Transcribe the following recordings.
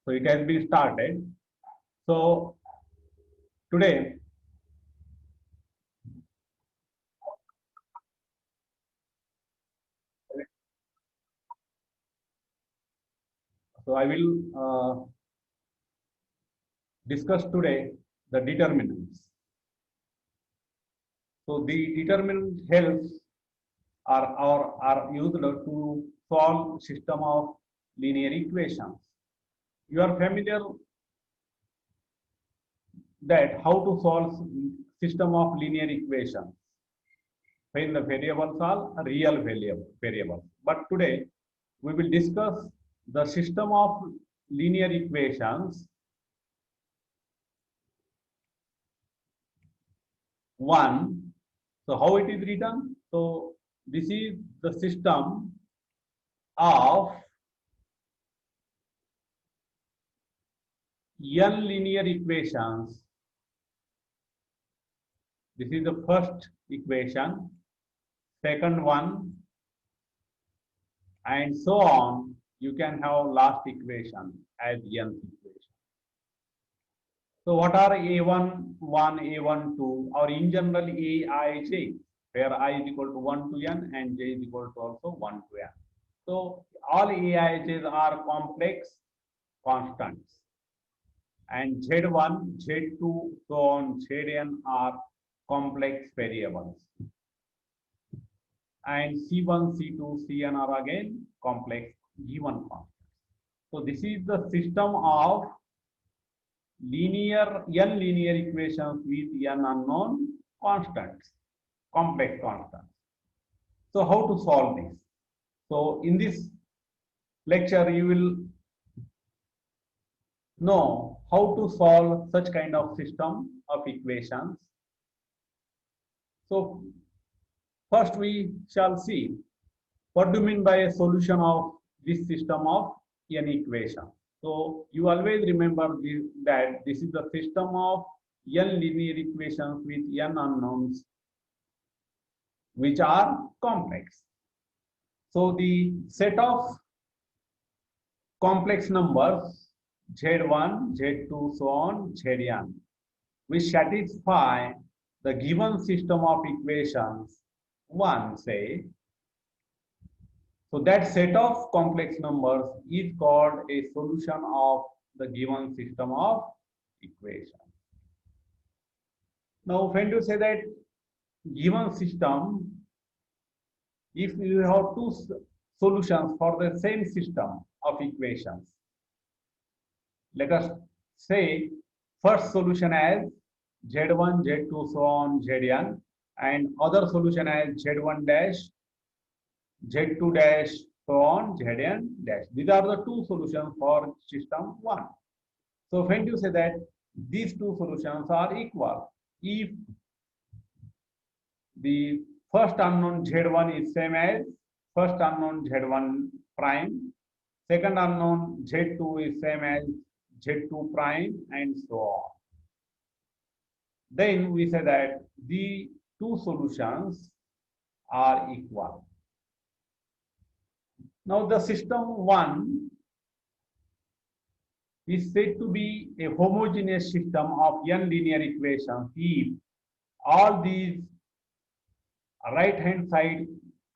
So it has been started. So today, so I will discuss today the determinants. So the determinant helps are used to solve system of linear equations. You are familiar that how to solve system of linear equations when the variables are real variables. But today we will discuss the system of linear equations one. So how it is written? So this is the system of n linear equations. This is the first equation, second one, and so on. You can have last equation as nth equation. So what are A1, 1, A1, 2, or in general Aij, where I is equal to 1 to n and j is equal to also 1 to n. So all Aij's are complex constants, and Z1, Z2, so on, Zn are complex variables, and C1, C2, Cn are again complex given constants. So this is the system of n linear equations with n unknown constants, complex constants. So how to solve this? So in this lecture, you will know how to solve such kind of system of equations. So first we shall see what do you mean by a solution of this system of n equation. So you always remember that this is the system of n linear equations with n unknowns which are complex. So the set of complex numbers Z1, Z2, so on, Zn, which satisfy the given system of equations 1, say. So that set of complex numbers is called a solution of the given system of equations. Now, when you say that given system, if you have two solutions for the same system of equations, let us say first solution as Z1, Z2, so on, Zn, and other solution as Z1 dash, Z2 dash, so on, Zn dash. These are the two solutions for system 1. So when you say that these two solutions are equal, if the first unknown Z1 is same as first unknown Z1 prime, second unknown Z2 is same as Z2 prime, and so on, then we say that the two solutions are equal. Now the system 1 is said to be a homogeneous system of n linear equations if all these right hand side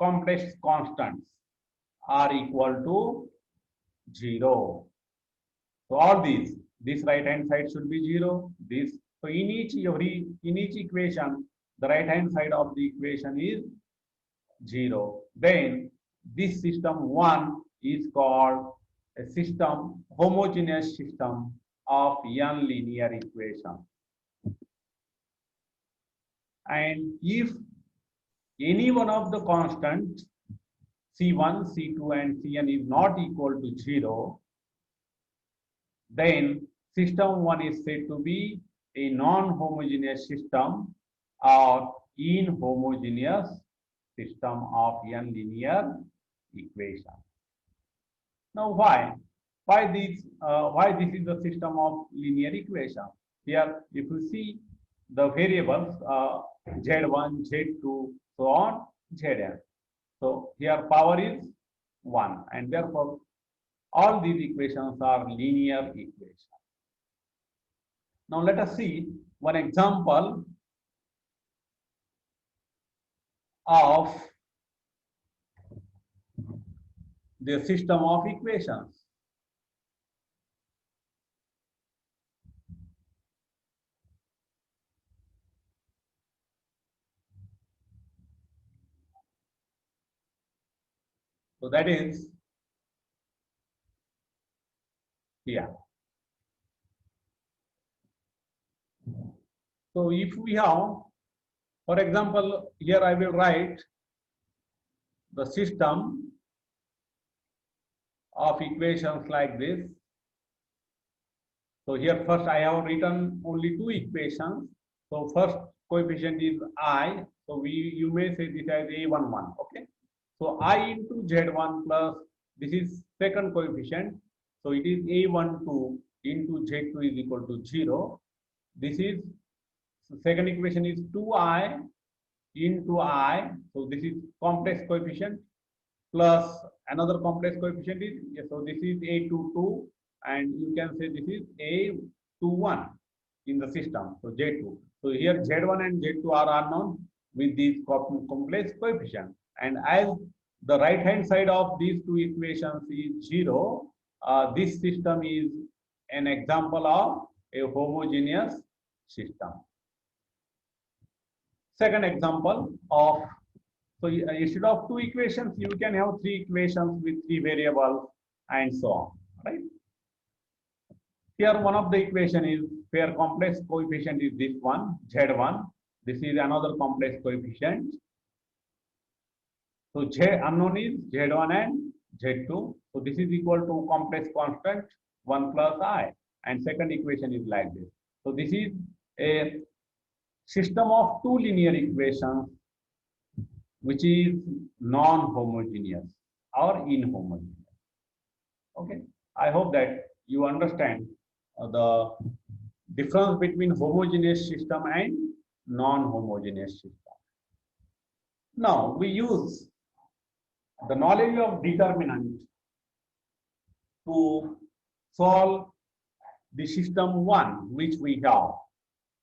complex constants are equal to 0. So all this right hand side should be 0. This, so in each equation, the right hand side of the equation is 0. Then this system 1 is called a system, homogeneous system of n linear equation. And if any one of the constants C1, C2, and Cn is not equal to 0, then system 1 is said to be a non-homogeneous system or inhomogeneous system of n linear equation. Now why this is the system of linear equation? Here if you see the variables Z1, Z2, so on, Zn. So here power is 1, and therefore All these equations are linear equations. Now let us see one example of the system of equations. So that is here. So if we have, for example, here I will write the system of equations like this. So here first I have written only two equations. So first coefficient is I. So you may say this as A11. Okay. So I into Z1 plus this is second coefficient. So it is A12 into Z2 is equal to 0. This is second equation is 2I into I. So this is complex coefficient plus another complex coefficient is, so this is A22 and you can say this is A21 in the system. So J2. So here Z1 and Z2 are unknown with these complex coefficients. And as the right hand side of these two equations is 0, this system is an example of a homogeneous system. Second example of, so instead of two equations, you can have three equations with three variables and so on, right? Here one of the equation is where complex coefficient is this one, Z1. This is another complex coefficient. So J unknown is Z1 and Z2. So this is equal to complex constant 1 plus I. And second equation is like this. So this is a system of two linear equations which is non-homogeneous or inhomogeneous. Okay, I hope that you understand the difference between homogeneous system and non-homogeneous system. Now we use the knowledge of determinant to solve the system 1 which we have.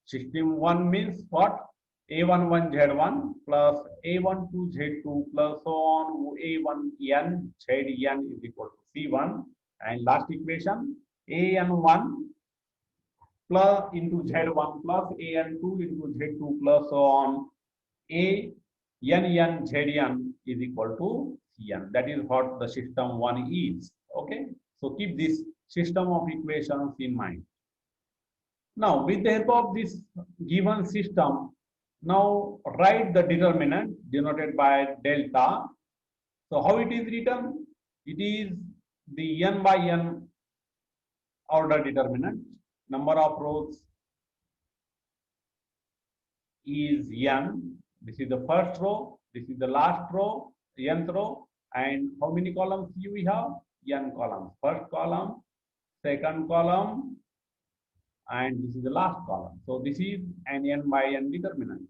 System 1 means what? A11 Z1 plus A12 Z2 plus so on A1n Zn is equal to C1, and last equation AN1 plus into Z1 plus AN2 into Z2 plus so on ANN Zn is equal to Cn. That is what the system 1 is. Okay, so keep this system of equations in mind. Now with the help of this given system, now write the determinant denoted by delta. So how it is written? It is the n by n order determinant. Number of rows is n. This is the first row. This is the last row, nth row. And how many columns do we have? N columns. First column, second column, and this is the last column. So this is an n by n determinant.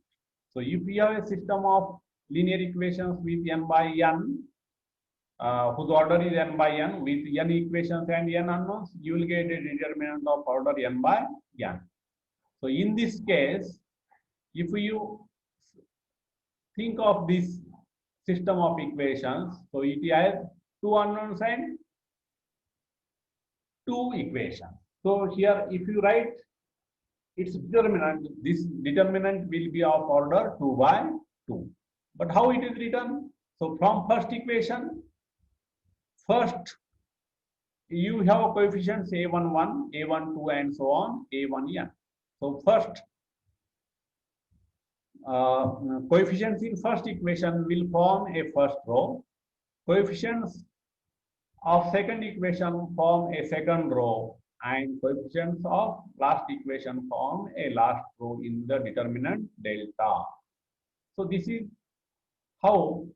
So if we have a system of linear equations with n by n, whose order is n by n with n equations and n unknowns, you will get a determinant of order n by n. So in this case, if you think of this system of equations, so it has two unknowns and two equations. So here, if you write its determinant, this determinant will be of order 2 by 2. But how it is written? So from first equation, first you have coefficients A11, A12, and so on, A1n. So first coefficients in first equation will form a first row. Coefficients of second equation form a second row, and coefficients of last equation form a last row in the determinant delta. So this is how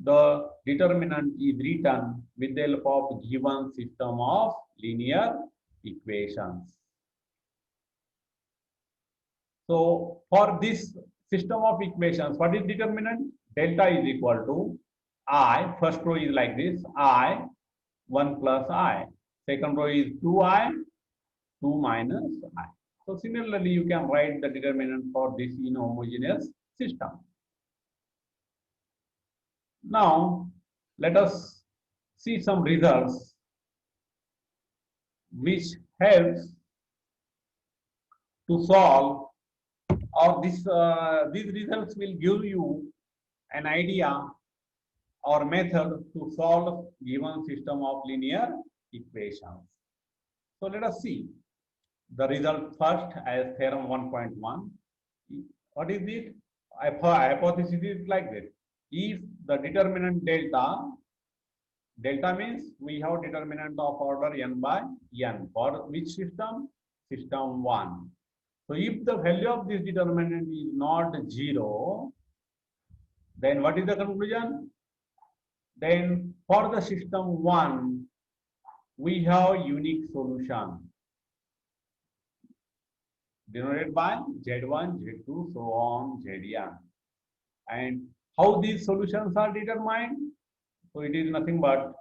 the determinant is written with the help of given system of linear equations. So for this system of equations, what is determinant? Delta is equal to I, first row is like this, I, 1 plus I. Second row is 2I, 2 minus I. So similarly, you can write the determinant for this inhomogeneous system. Now, let us see some results which helps to solve, or these results will give you an idea or method to solve given system of linear equations. So let us see the result first as theorem 1.1. What is it? Hypothesis is like this. If the determinant delta means we have determinant of order n by n for which system? System 1. So if the value of this determinant is not 0, then what is the conclusion? Then for the system 1, we have unique solution denoted by Z1, Z2, so on, Zn. And how these solutions are determined? So it is nothing but